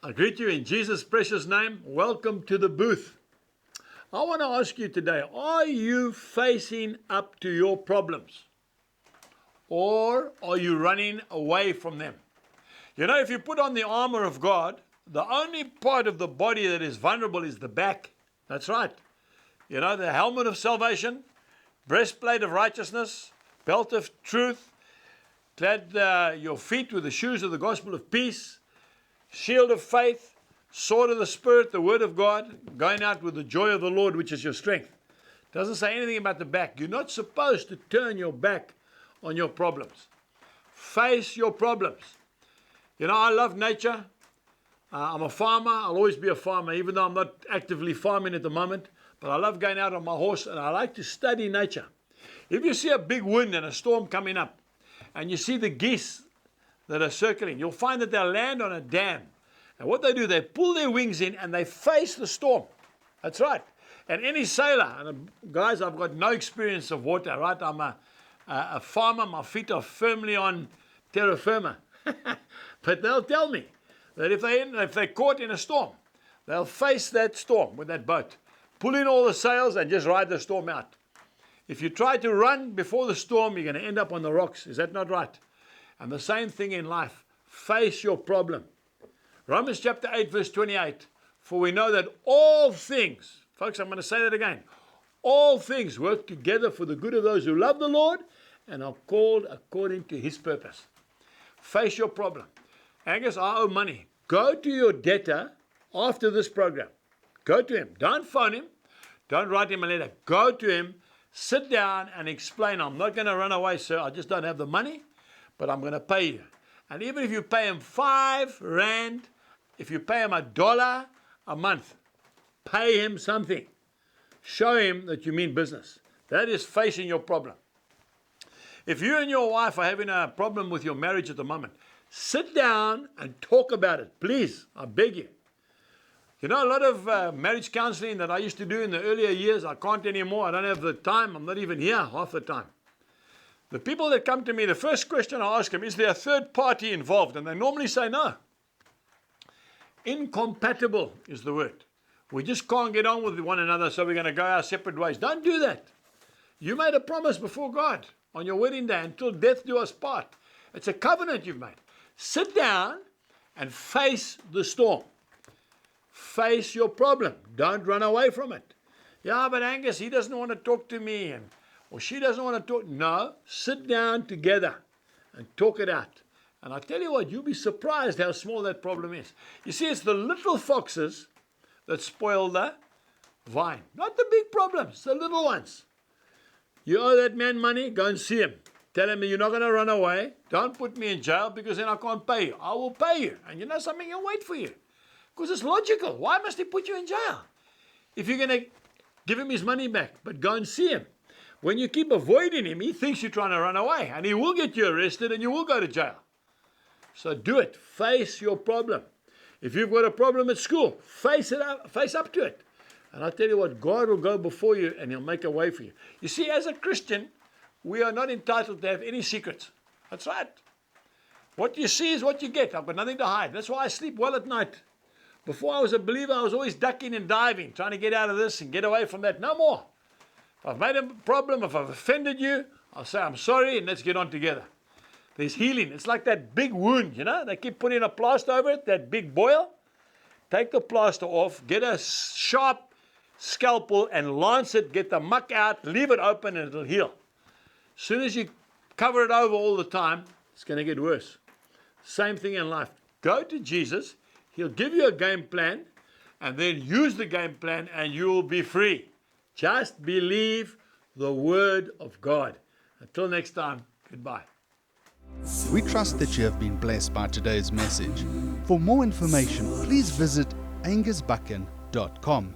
I greet you in Jesus' precious name. Welcome to the booth. I want to ask you today, are you facing up to your problems? Or are you running away from them? You know, if you put on the armor of God, the only part of the body that is vulnerable is the back. That's right. You know, the helmet of salvation, breastplate of righteousness, belt of truth, clad your feet with the shoes of the gospel of peace, shield of faith, sword of the Spirit, the word of God, going out with the joy of the Lord, which is your strength. It doesn't say anything about the back. You're not supposed to turn your back on your problems. Face your problems. You know, I love nature. I'm a farmer. I'll always be a farmer, even though I'm not actively farming at the moment. But I love going out on my horse, and I like to study nature. If you see a big wind and a storm coming up, and you see the geese that are circling, you'll find that they'll land on a dam. And what they do, they pull their wings in and they face the storm. That's right. And any sailor, and guys, I've got no experience of water, right? I'm a farmer. My feet are firmly on terra firma. But they'll tell me that if they're caught in a storm, they'll face that storm with that boat, pull in all the sails and just ride the storm out. If you try to run before the storm, you're going to end up on the rocks. Is that not right? And the same thing in life. Face your problem. Romans chapter 8, verse 28. For we know that all things, folks, I'm going to say that again. All things work together for the good of those who love the Lord and are called according to his purpose. Face your problem. Angus, I owe money. Go to your debtor after this program. Go to him. Don't phone him. Don't write him a letter. Go to him. Sit down and explain. I'm not going to run away, sir. I just don't have the money, but I'm going to pay you. And even if you pay him 5 rand, if you pay him $1 a month, pay him something. Show him that you mean business. That is facing your problem. If you and your wife are having a problem with your marriage at the moment, sit down and talk about it. Please, I beg you. You know, a lot of marriage counseling that I used to do in the earlier years, I can't anymore. I don't have the time. I'm not even here half the time. The people that come to me, the first question I ask them, is there a third party involved? And they normally say no. Incompatible is the word. We just can't get on with one another, so we're going to go our separate ways. Don't do that. You made a promise before God on your wedding day, until death do us part. It's a covenant you've made. Sit down and face the storm. Face your problem. Don't run away from it. Yeah, but Angus, he doesn't want to talk to me, or she doesn't want to talk. No, sit down together and talk it out. And I tell you what, you'll be surprised how small that problem is. You see, it's the little foxes that spoil the vine. Not the big problems, the little ones. You owe that man money, go and see him. Tell him you're not going to run away. Don't put me in jail because then I can't pay you. I will pay you. And you know something, he'll wait for you. Because it's logical. Why must he put you in jail? If you're going to give him his money back, but go and see him. When you keep avoiding him, he thinks you're trying to run away. And he will get you arrested and you will go to jail. So do it. Face your problem. If you've got a problem at school, face up to it. And I tell you what, God will go before you and he'll make a way for you. You see, as a Christian, we are not entitled to have any secrets. That's right. What you see is what you get. I've got nothing to hide. That's why I sleep well at night. Before I was a believer, I was always ducking and diving, trying to get out of this and get away from that. No more. If I've made a problem, if I've offended you, I'll say, I'm sorry, and let's get on together. There's healing. It's like that big wound, you know. They keep putting a plaster over it, that big boil. Take the plaster off, get a sharp scalpel and lance it, get the muck out, leave it open, and it'll heal. As soon as you cover it over all the time, it's going to get worse. Same thing in life. Go to Jesus. He'll give you a game plan, and then use the game plan, and you'll be free. Just believe the word of God. Until next time, goodbye. We trust that you have been blessed by today's message. For more information, please visit angusbuchan.com.